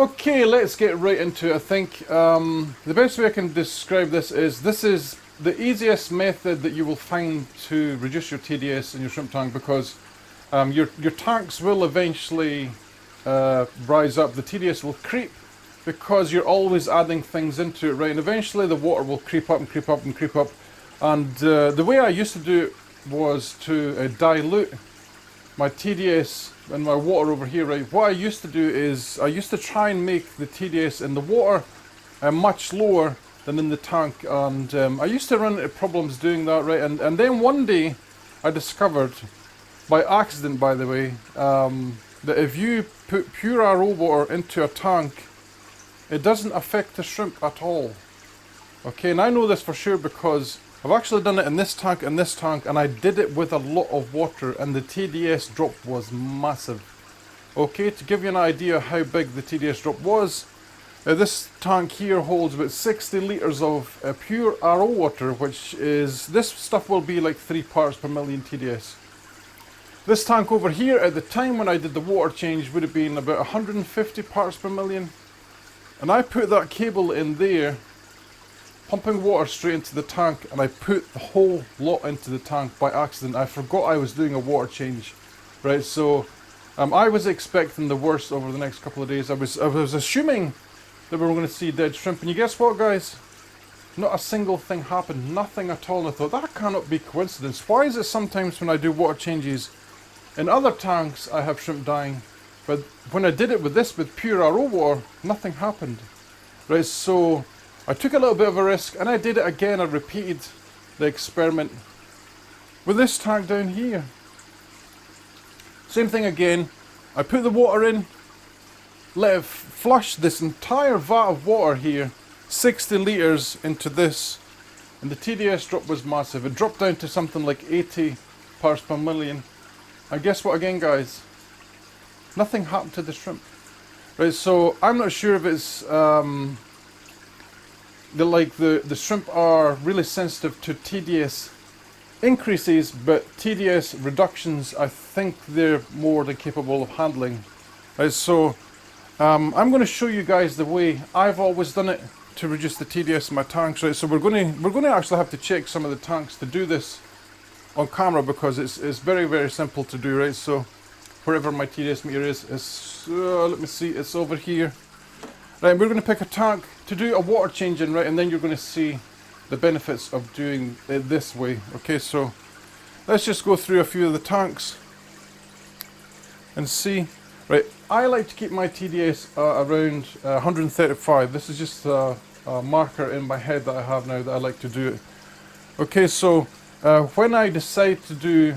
Okay, let's get right into it. I think the best way I can describe this is the easiest method that you will find to reduce your TDS in your shrimp tank, because your tanks will eventually rise up. The TDS will creep because you're always adding things into it, right? And eventually the water will creep up and creep up and creep up. And the way I used to do it was to dilute my TDS and my water over here, right? What I used to do is I used to try and make the TDS in the water much lower than in the tank, and I used to run into problems doing that, right? And then one day I discovered, by accident by the way, that if you put pure RO water into a tank, it doesn't affect the shrimp at all. Okay, and I know this for sure because I've actually done it in this tank and this tank, and I did it with a lot of water, and the TDS drop was massive. Okay, to give you an idea how big the TDS drop was, this tank here holds about 60 litres of pure RO water, which is, this stuff will be like 3 parts per million TDS. This tank over here, at the time when I did the water change, would have been about 150 parts per million. And I put that cable in there, pumping water straight into the tank, and I put the whole lot into the tank by accident. I forgot I was doing a water change, right? So I was expecting the worst over the next couple of days. I was assuming that we were going to see dead shrimp, and you guess what, guys? Not a single thing happened, nothing at all. And I thought, that cannot be coincidence. Why is it sometimes when I do water changes in other tanks I have shrimp dying, but when I did it with this, with pure RO water, nothing happened, right? So I took a little bit of a risk, and I did it again. I repeated the experiment with this tank down here. Same thing again. I put the water in, let it flush this entire vat of water here, 60 litres into this, and the TDS drop was massive. It dropped down to something like 80 parts per million. And guess what again, guys? Nothing happened to the shrimp. Right, so I'm not sure if it's the shrimp are really sensitive to TDS increases, but TDS reductions, I think they're more than capable of handling. Right, so I'm going to show you guys the way I've always done it to reduce the TDS in my tanks. Right, so we're going to actually have to check some of the tanks to do this on camera, because it's very, very simple to do. Right, so wherever my TDS meter is, let me see, it's over here. Right, we're going to pick a tank to do a water change in, right, and then you're going to see the benefits of doing it this way. Okay, so let's just go through a few of the tanks and see. Right, I like to keep my TDS around 135. This is just a marker in my head that I have now that I like to do it. Okay, so when I decide to do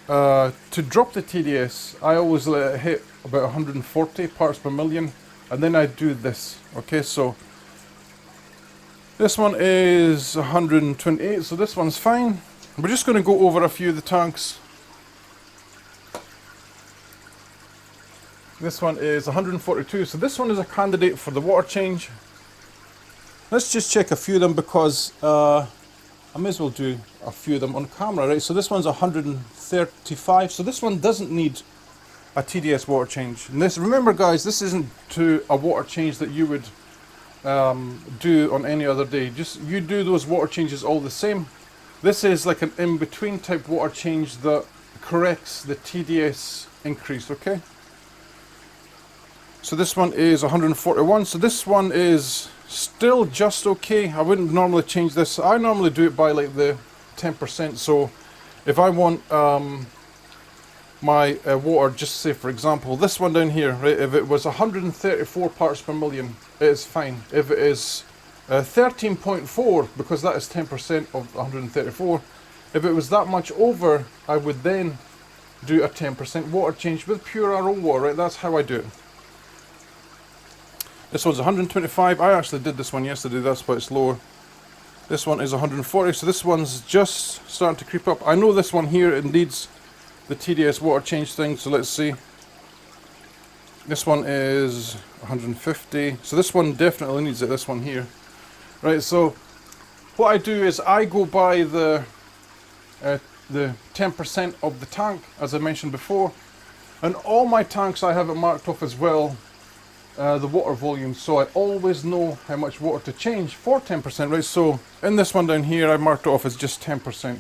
to drop the TDS, I always let it hit about 140 parts per million, and then I do this. Okay, so this one is 128, so this one's fine. We're just going to go over a few of the tanks. This one is 142, so this one is a candidate for the water change. Let's just check a few of them, because I may as well do a few of them on camera, right? So this one's 135, so this one doesn't need a TDS water change. And this, remember guys, this isn't to a water change that you would do on any other day. Just you do those water changes all the same. This is like an in-between type water change that corrects the TDS increase. Okay, so this one is 141, so this one is still just okay. I wouldn't normally change this. I normally do it by like the 10%. So if I want my water, just say for example this one down here, right, if it was 134 parts per million, it is fine. If it is 13.4, because that is 10% of 134, if it was that much over, I would then do a 10% water change with pure RO water, right? That's how I do it. This one's 125. I actually did this one yesterday, that's why it's lower. This one is 140, so this one's just starting to creep up. I know this one here, it needs the TDS water change thing, so let's see. This one is 150, so this one definitely needs it, this one here. Right, so what I do is I go by the 10% of the tank, as I mentioned before, and all my tanks I have it marked off as well. the water volume, so I always know how much water to change for 10%, right? So in this one down here, I marked it off as just 10%.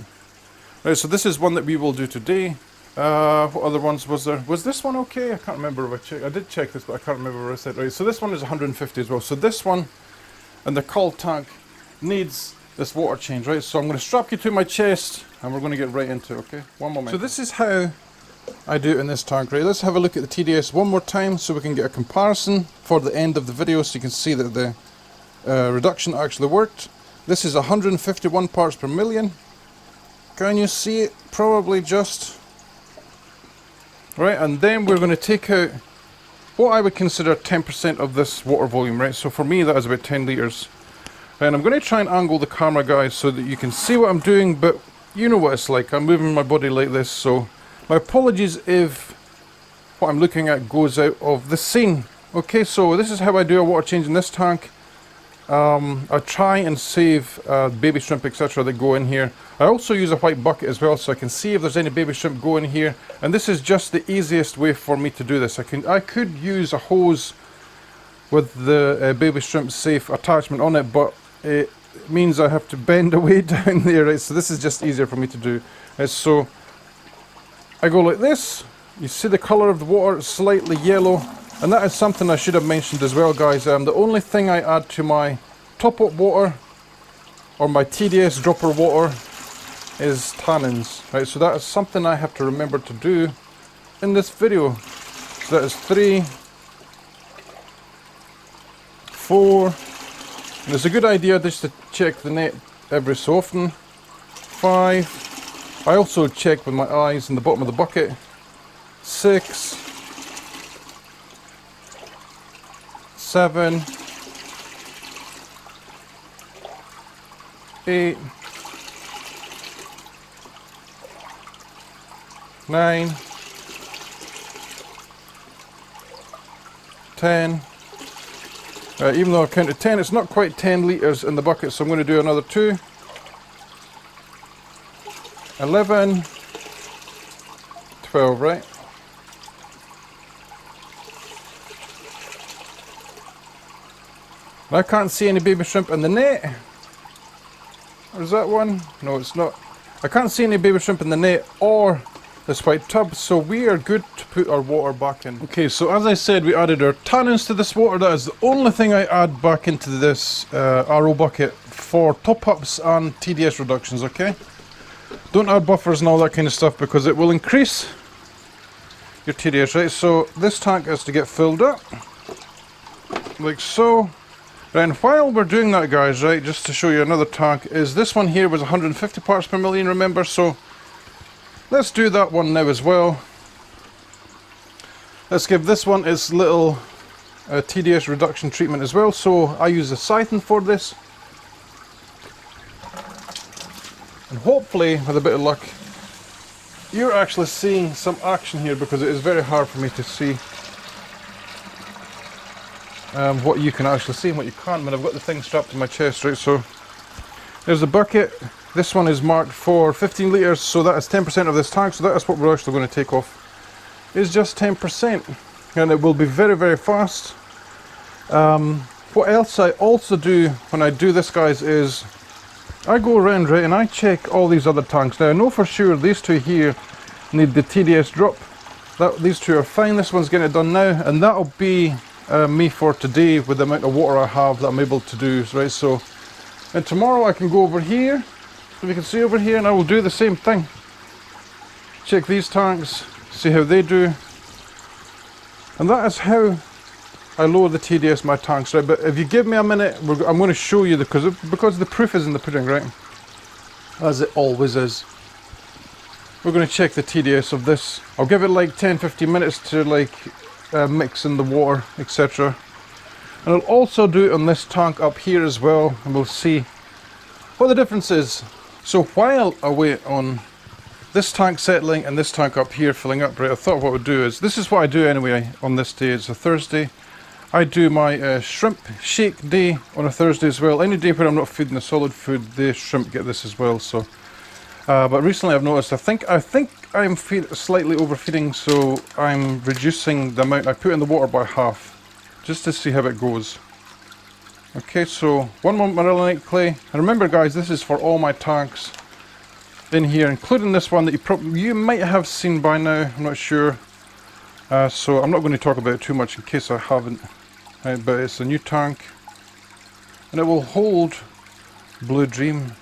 Right, so this is one that we will do today. What other ones was there? Was this one okay? I can't remember if I checked. I did check this, but I can't remember what I said. Right, so this one is 150 as well. So this one and the cold tank needs this water change, right? So I'm going to strap you to my chest and we're going to get right into it, okay? One moment. So this is how I do it in this tank, right? Let's have a look at the TDS one more time so we can get a comparison for the end of the video so you can see that the reduction actually worked. This is 151 parts per million. Can you see it? Probably just. Right, and then we're going to take out what I would consider 10% of this water volume, right? So for me that is about 10 litres. And I'm going to try and angle the camera, guys, so that you can see what I'm doing, but you know what it's like. I'm moving my body like this, so my apologies if what I'm looking at goes out of the scene. Okay, so this is how I do a water change in this tank. I try and save baby shrimp, etc. that go in here. I also use a white bucket as well, so I can see if there's any baby shrimp go in here. And this is just the easiest way for me to do this. I could use a hose with the baby shrimp safe attachment on it, but it means I have to bend away down there, right? So this is just easier for me to do. So I go like this. You see the colour of the water, slightly yellow. And that is something I should have mentioned as well, guys. The only thing I add to my top-up water or my TDS dropper water is tannins, right? So that is something I have to remember to do in this video. So that is 3, 4, and it's a good idea just to check the net every so often. 5, I also check with my eyes in the bottom of the bucket. 6, 7, 8, 9, 10. Even though I've counted 10, it's not quite 10 litres in the bucket, so I'm going to do another 2. 11, 12, right? I can't see any baby shrimp in the net. Or is that one? No, it's not. I can't see any baby shrimp in the net or this white tub, so we are good to put our water back in. Okay, so as I said, we added our tannins to this water. That is the only thing I add back into this RO bucket for top-ups and TDS reductions, okay? Don't add buffers and all that kind of stuff because it will increase your TDS, right? So this tank has to get filled up, like so. And while we're doing that, guys, right, just to show you another tank, is this one here was 150 parts per million, remember? So let's do that one now as well. Let's give this one its little TDS reduction treatment as well. So I use a siphon for this. And hopefully, with a bit of luck, you're actually seeing some action here because it is very hard for me to see what you can actually see and what you can't when I've got the thing strapped to my chest, right? So there's the bucket. This one is marked for 15 litres, so that is 10% of this tank, so that is what we're actually going to take off. It's just 10%, and it will be very, very fast. What else I also do when I do this, guys, is I go around, right, and I check all these other tanks. Now I know for sure these two here need the TDS drop. These two are fine. This one's getting it done now, and that'll be me for today with the amount of water I have that I'm able to do, right? So, and tomorrow I can go over here, if you can see over here, and I will do the same thing. Check these tanks, see how they do, and that is how I lower the TDS my tanks, right? But if you give me a minute, I'm going to show you because the proof is in the pudding, right? As it always is. We're going to check the TDS of this. I'll give it like 10-15 minutes to like mix in the water, etc. And I'll also do it on this tank up here as well, and we'll see what the difference is. So while I wait on this tank settling and this tank up here filling up, right, I thought what I would do is, this is what I do anyway on this day. It's a Thursday. I do my shrimp shake day on a Thursday as well. Any day where I'm not feeding the solid food, the shrimp get this as well. So but recently I've noticed, I think I'm slightly overfeeding, so I'm reducing the amount I put in the water by half, just to see how it goes. Okay, so 1 more marlinite clay. And remember guys, this is for all my tanks in here, including this one that you might have seen by now, I'm not sure. So I'm not going to talk about it too much in case I haven't. Right, but it's a new tank. And it will hold Blue Dream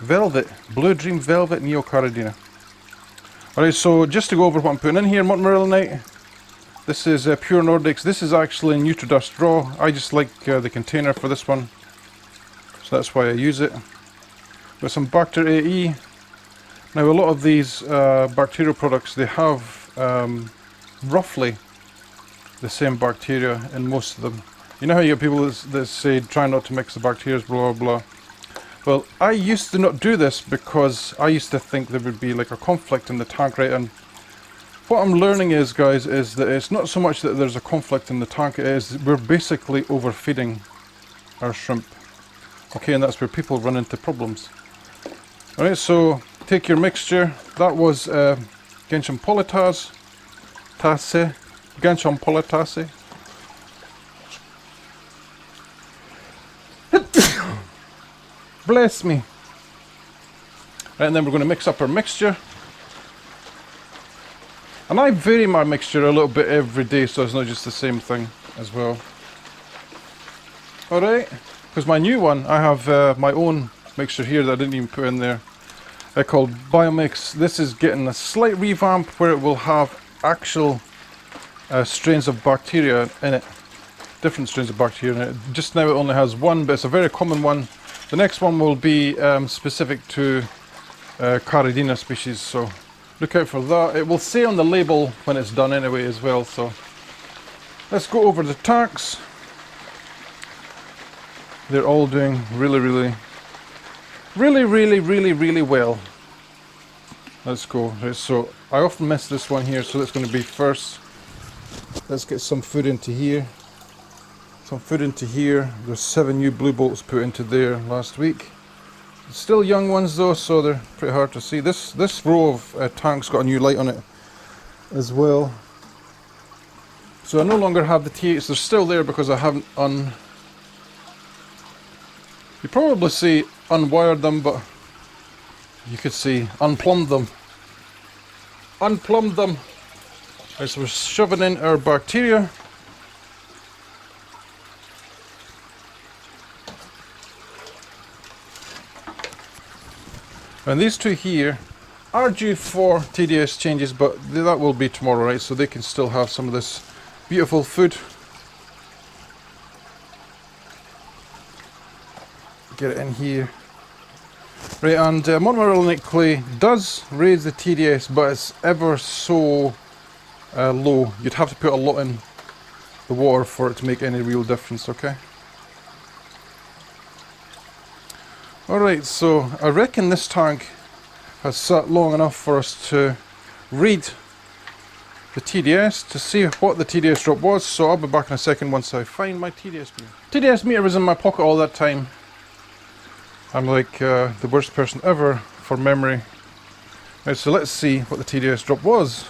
Velvet. Blue Dream Velvet Neocaridina. Alright, so just to go over what I'm putting in here, molten marlinite. This is Pure Nordics. This is actually Nutridust Raw. I just like the container for this one, so that's why I use it. Got some Bacter AE. Now a lot of these bacterial products, they have roughly the same bacteria in most of them. You know how you get people that say try not to mix the bacteria, blah blah blah. Well, I used to not do this because I used to think there would be like a conflict in the tank, right? And what I'm learning is, guys, is that it's not so much that there's a conflict in the tank, it is we're basically overfeeding our shrimp. Okay, and that's where people run into problems. Alright, so take your mixture. That was Gentium polytase, Gentium polytase. Bless me. Right, and then we're going to mix up our mixture. And I vary my mixture a little bit every day, so it's not just the same thing as well. Alright, because my new one, I have my own mixture here that I didn't even put in there. Called Biomix. This is getting a slight revamp where it will have actual strains of bacteria in it. Different strains of bacteria in it. Just now it only has one, but it's a very common one. The next one will be specific to Caridina species, so look out for that. It will say on the label when it's done anyway as well. So let's go over the tanks. They're all doing really well. Let's go. Right, so I often miss this one here, so that's going to be first. Let's get some food into here. Some food into here. There's 7 new blue bolts put into there last week. Still young ones though, so they're pretty hard to see. This row of tanks got a new light on it as well. So I no longer have the T8s. They're still there because I haven't you probably see unwired them, but you could see unplumbed them. Unplumbed them. Right, so we're shoving in our bacteria. And these two here are due for TDS changes, but that will be tomorrow, right? So they can still have some of this beautiful food. Get it in here. Right, and monomarlinate clay does raise the TDS, but it's ever so low. You'd have to put a lot in the water for it to make any real difference, okay? Alright, so I reckon this tank has sat long enough for us to read the TDS to see what the TDS drop was, so I'll be back in a second once I find my TDS meter. TDS meter was in my pocket all that time. I'm like the worst person ever for memory. Right, so let's see what the TDS drop was.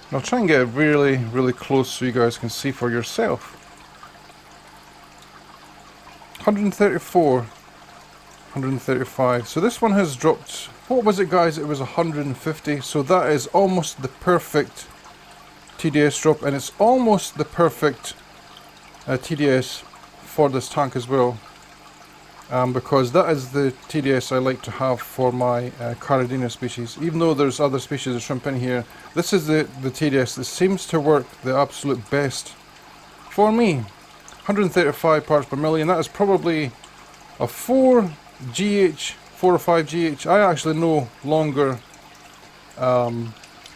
And I'll try and get it really close so you guys can see for yourself. 134, 135. So this one has dropped, what was it guys? It was 150. So that is almost the perfect TDS drop, and it's almost the perfect TDS for this tank as well. Because that is the TDS I like to have for my Caridina species. Even though there's other species of shrimp in here, this is the TDS that seems to work the absolute best for me. 135 parts per million. That is probably a 4 or 5 GH. I actually no longer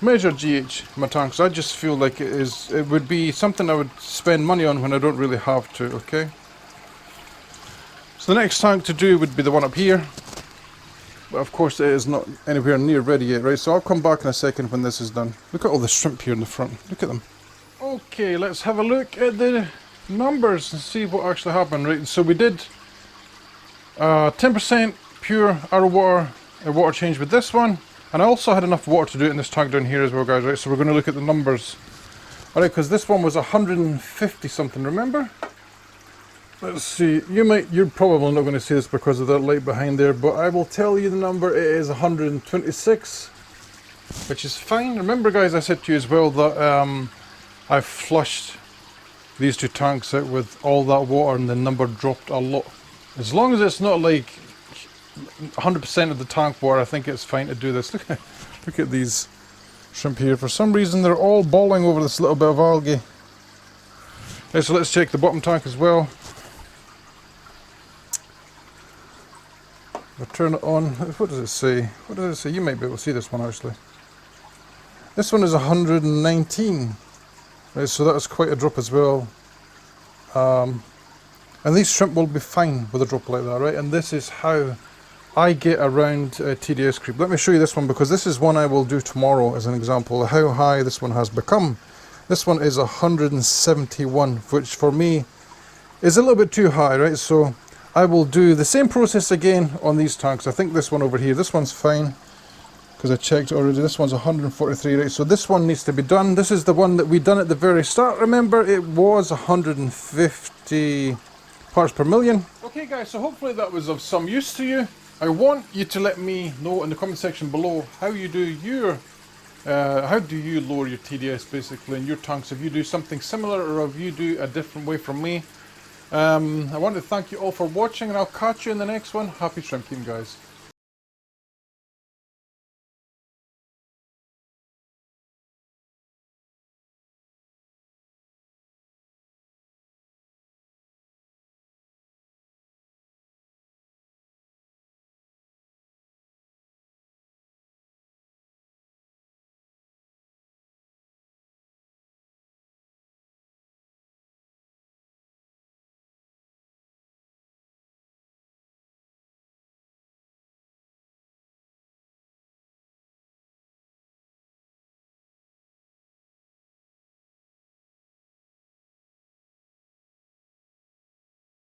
measure GH in my tanks. I just feel like it would be something I would spend money on when I don't really have to, okay? So the next tank to do would be the one up here. But of course it is not anywhere near ready yet, right? So I'll come back in a second when this is done. Look at all the shrimp here in the front. Look at them. Okay, let's have a look at the numbers and see what actually happened, right? So we did 10% pure arrow water change with this one, and I also had enough water to do it in this tank down here as well, guys, right? So we're going to look at the numbers. Alright, because this one was 150 something, remember? Let's see, you're probably not going to see this because of that light behind there, but I will tell you the number. It is 126, which is fine. Remember guys, I said to you as well that I flushed these two tanks out with all that water and the number dropped a lot. As long as it's not like 100% of the tank water, I think it's fine to do this. Look at these shrimp here. For some reason they're all balling over this little bit of algae. Okay, so let's check the bottom tank as well. I'll turn it on. What does it say? What does it say? You might be able to see this one actually. This one is 119. Right, so that is quite a drop as well. And these shrimp will be fine with a drop like that, right? And this is how I get around TDS creep. Let me show you this one, because this is one I will do tomorrow as an example of how high this one has become. This one is 171, which for me is a little bit too high, right? So I will do the same process again on these tanks. I think this one over here, this one's fine, because I checked already. This one's 143, right? So this one needs to be done. This is the one that we done at the very start. Remember, it was 150 parts per million. Okay guys, so hopefully that was of some use to you. I want you to let me know in the comment section below how you do your, how do you lower your TDS basically in your tanks, if you do something similar or if you do a different way from me. I want to thank you all for watching, and I'll catch you in the next one. Happy shrimp keeping guys.